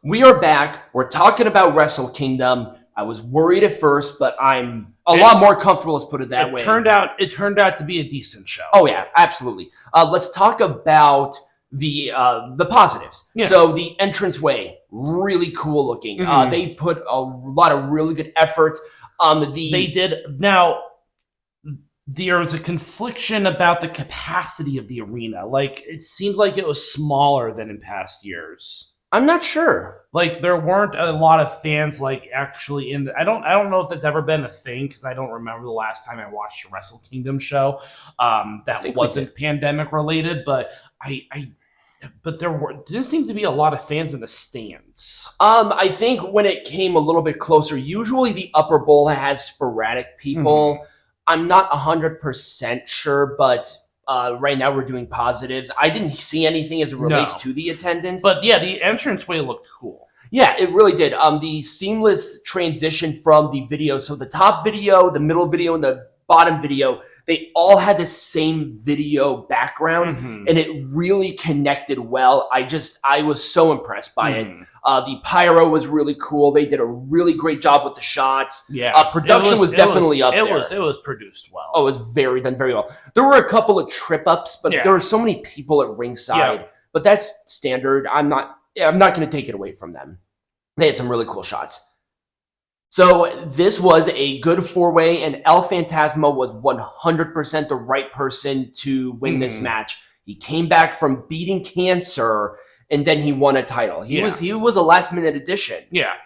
We are back. We're talking about Wrestle Kingdom. I was worried at first, but I'm a lot more comfortable, let's put it that way. It turned out to be a decent show. Oh, yeah, absolutely. Let's talk about the positives. Yeah. So the entranceway, really cool looking. Mm-hmm. They put a lot of really good effort. They did. Now, there's a confliction about the capacity of the arena. Like, it seemed like it was smaller than in past years. I'm not sure. Like, there weren't a lot of fans, like, actually in the... I don't know if that's ever been a thing, because I don't remember the last time I watched a Wrestle Kingdom show that wasn't pandemic-related, but but there didn't seem to be a lot of fans in the stands. I think when it came a little bit closer, usually the upper bowl has sporadic people. Mm-hmm. I'm not 100% sure, but... right now we're doing positives. I didn't see anything as it relates to the attendance. But yeah, the entranceway looked cool. Yeah, it really did. The seamless transition from the video. So the top video, the middle video, and the bottom video, they all had the same video background, mm-hmm. and it really connected well. I was so impressed by it. The pyro was really cool. They did a really great job with the shots. Yeah, production was definitely up there. It was produced well. Oh, it was done very well. There were a couple of trip ups, but there were so many people at ringside. Yeah. But that's standard. I'm not going to take it away from them. They had some really cool shots. So this was a good four-way, and El Phantasmo was 100% the right person to win this match. He came back from beating cancer, and then he won a title. He was a last-minute addition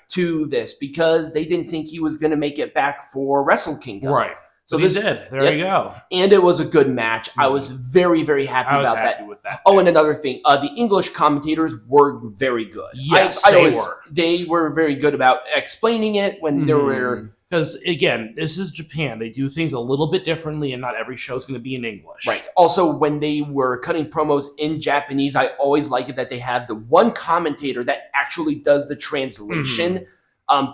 to this because they didn't think he was going to make it back for Wrestle Kingdom. Right. So he did. There you go. And it was a good match. I was very, very happy about that. With that. Oh, and another thing, the English commentators were very good. Yes, they were very good about explaining it when there were... Because, again, this is Japan. They do things a little bit differently, and not every show is going to be in English. Right. Also, when they were cutting promos in Japanese, I always like it that they have the one commentator that actually does the translation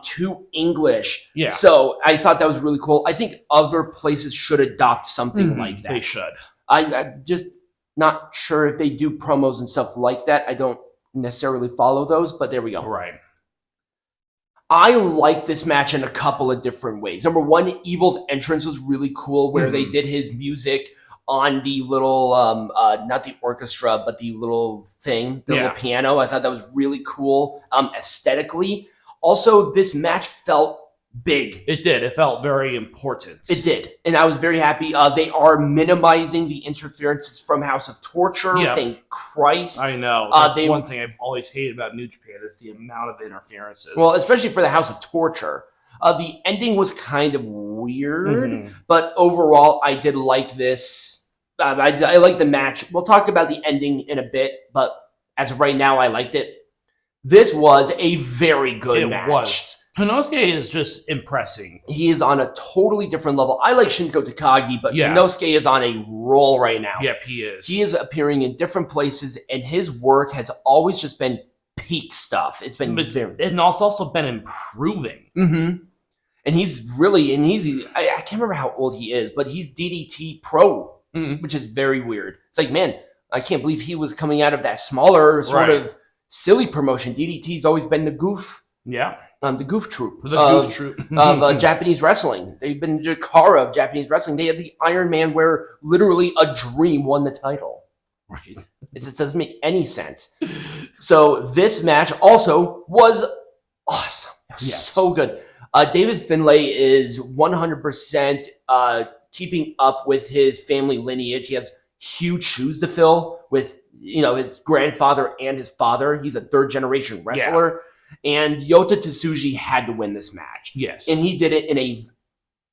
to English. Yeah. So I thought that was really cool. I think other places should adopt something like that. They should. I'm just not sure if they do promos and stuff like that. I don't necessarily follow those, but there we go. Right. I like this match in a couple of different ways. Number one, Evil's entrance was really cool, where they did his music on the little, not the orchestra, but the little thing, the little piano. I thought that was really cool aesthetically. Also, this match felt big. It did. It felt very important. It did. And I was very happy. They are minimizing the interferences from House of Torture. Yeah. Thank Christ. I know. That's one thing I've always hated about New Japan is the amount of interferences. Well, especially for the House of Torture. The ending was kind of weird, but overall, I did like this. I like the match. We'll talk about the ending in a bit, but as of right now, I liked it. This was a very good match. It was. Konosuke is just impressing. He is on a totally different level. I like Shingo Takagi, but Konosuke is on a roll right now. Yep, he is. He is appearing in different places, and his work has always just been peak stuff. It's been and also been improving. Mm-hmm. And he's really, I can't remember how old he is, but he's DDT Pro, which is very weird. It's like, man, I can't believe he was coming out of that smaller sort of silly promotion. DDT's always been the goof. Yeah. The goof troupe. The goof troupe. of Japanese wrestling. They've been Jakara of Japanese wrestling. They had the Iron Man where literally a dream won the title. Right. It doesn't make any sense. So this match also was awesome. It was so good. David Finlay is 100% keeping up with his family lineage. He has huge shoes to fill with, his grandfather and his father. He's a third-generation wrestler. Yeah. And Yota Tsuji had to win this match. Yes. And he did it in a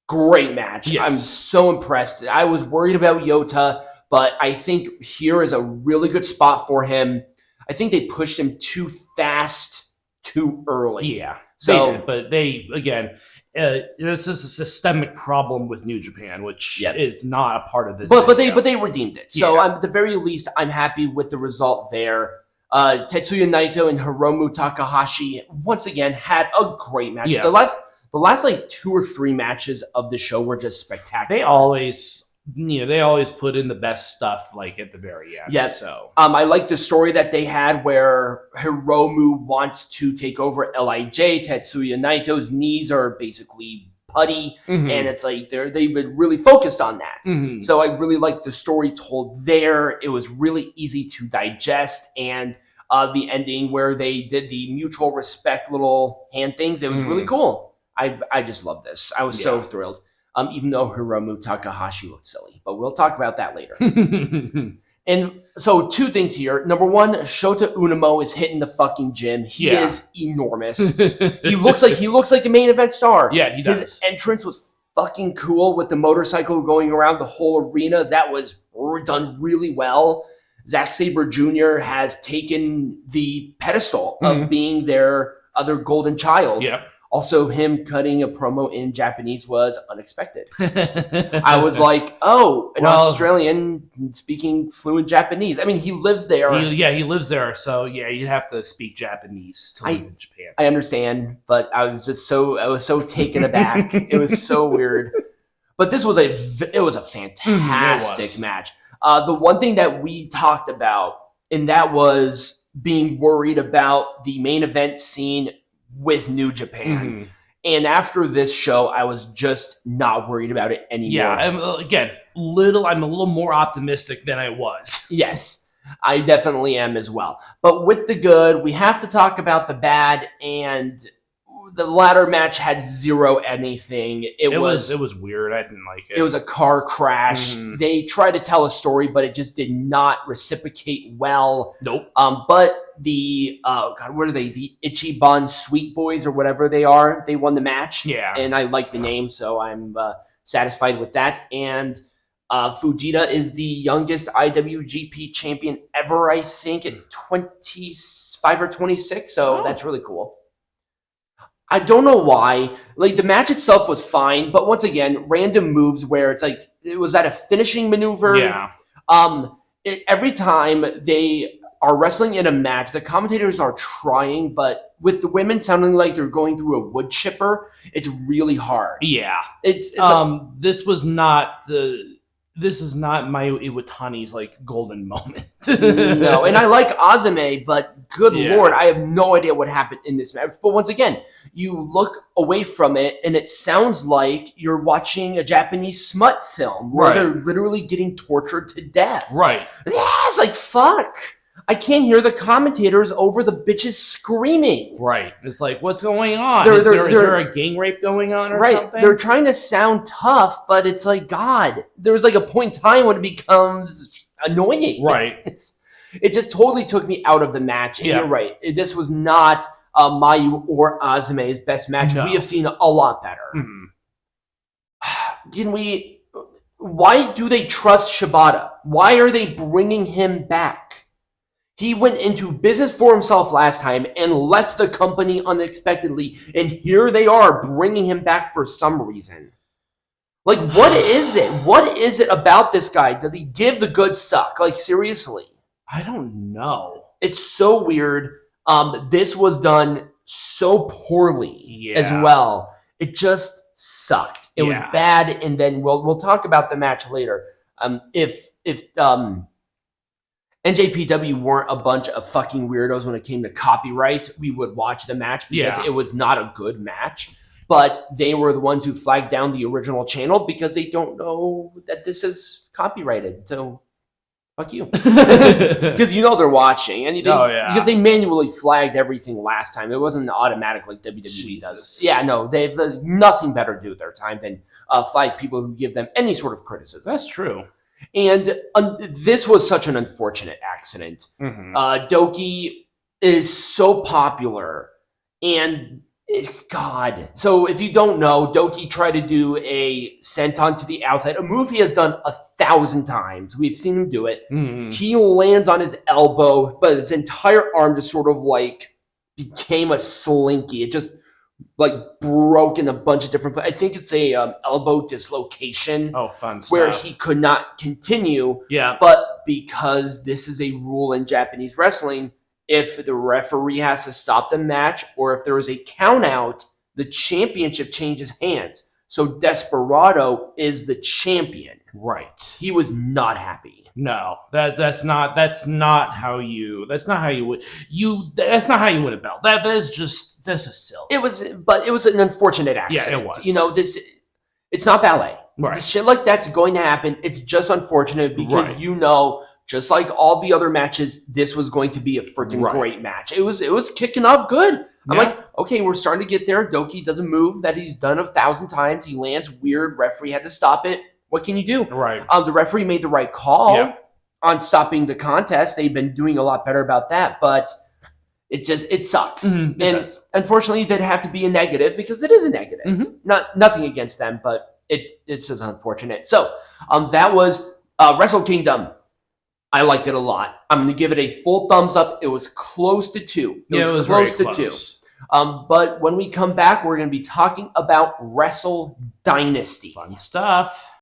great match. Yes. I'm so impressed. I was worried about Yota, but I think here is a really good spot for him. I think they pushed him too fast, too early. Yeah. So, this is a systemic problem with New Japan, which is not a part of this. But they redeemed it. So at the very least, I'm happy with the result there. Tetsuya Naito and Hiromu Takahashi once again had a great match. Yeah. The last like 2 or 3 matches of the show were just spectacular. they always put in the best stuff like at the very end. Yeah. So I like the story that they had where Hiromu wants to take over LIJ. Tetsuya Naito's knees are basically putty, and it's like they've been really focused on that. So I really liked the story told there. It was really easy to digest, and the ending where they did the mutual respect little hand things, it was really cool. I just love this. I was so thrilled. Even though Hiromu Takahashi looked silly, but we'll talk about that later. And so 2 things here. Number 1, Shota Unamo is hitting the fucking gym. He is enormous. He looks like a main event star. Yeah, he does. His entrance was fucking cool with the motorcycle going around the whole arena. That was done really well. Zack Sabre Jr. has taken the pedestal of being their other golden child. Yeah. Also, him cutting a promo in Japanese was unexpected. I was like, an Australian speaking fluent Japanese. I mean, he lives there. He lives there. So, you'd have to speak Japanese to live in Japan. I understand, but I was so taken aback. It was so weird. But this was a fantastic match. The one thing that we talked about, and that was being worried about the main event scene with New Japan. And after this show, I was just not worried about it anymore. Yeah, I'm a little more optimistic than I was. Yes, I definitely am as well. But with the good, we have to talk about the bad, and the latter match had zero anything. It was weird. I didn't like it. It was a car crash. They tried to tell a story, but it just did not reciprocate well. Nope. But the what are they? The Ichiban Sweet Boys or whatever they are. They won the match. Yeah. And I like the name, so I'm satisfied with that. And Fujita is the youngest IWGP champion ever, I think, at 25 or 26. So that's really cool. I don't know why. Like, the match itself was fine, but once again, random moves where it's like, was that a finishing maneuver? Yeah. Every time they are wrestling in a match, the commentators are trying, but with the women sounding like they're going through a wood chipper, it's really hard. Yeah. It's This is not Mayu Iwatani's golden moment. No, and I like Azumi, but good Lord, I have no idea what happened in this match. But once again, you look away from it, and it sounds like you're watching a Japanese smut film where they're literally getting tortured to death. Right. Yeah, it's like, fuck. I can't hear the commentators over the bitches screaming. Right. It's like, what's going on? Is there a gang rape going on or something? They're trying to sound tough, but it's like, God, there's a point in time when it becomes annoying. Right. It just totally took me out of the match. And you're right. This was not Mayu or Azume's best match. No. We have seen a lot better. Why do they trust Shibata? Why are they bringing him back? He went into business for himself last time and left the company unexpectedly, and here they are bringing him back for some reason. Like, what is it? What is it about this guy? Does he give the good suck? Like, seriously. I don't know. It's so weird. This was done so poorly as well. It just sucked. It was bad, and then we'll talk about the match later. If NJPW weren't a bunch of fucking weirdos when it came to copyright, we would watch the match because it was not a good match. But they were the ones who flagged down the original channel because they don't know that this is copyrighted. So, fuck you. Because they're watching. And because they manually flagged everything last time. It wasn't automatic like WWE does. Yeah, no, they've nothing better to do with their time than flag people who give them any sort of criticism. That's true. And this was such an unfortunate accident. Douki is so popular, and God. So if you don't know, Douki tried to do a senton to the outside, a move he has done 1,000 times. We've seen him do it. He lands on his elbow, but his entire arm just sort of became a slinky. It just broke in a bunch of different places. I think it's a elbow dislocation. Oh, fun stuff. Where he could not continue. Yeah. But because this is a rule in Japanese wrestling, if the referee has to stop the match or if there is a count out, the championship changes hands. So Desperado is the champion. Right. He was not happy. No, that's not how you win a belt. That's just silly. It was an unfortunate accident. Yeah, it was. You know, it's not ballet. Right. This shit like that's going to happen. It's just unfortunate because you know, just like all the other matches, this was going to be a freaking great match. It was kicking off good. I'm like, okay, we're starting to get there. Douki does a move that he's done 1,000 times. He lands weird. Referee had to stop it. What can you do? Right. The referee made the right call on stopping the contest. They've been doing a lot better about that, but it sucks. Mm-hmm, and unfortunately, it did have to be a negative because it is a negative. Mm-hmm. Nothing against them, but it's just unfortunate. So that was Wrestle Kingdom. I liked it a lot. I'm going to give it a full thumbs up. It was close to 2. It was close to 2. But when we come back, we're going to be talking about Wrestle Dynasty. Fun stuff.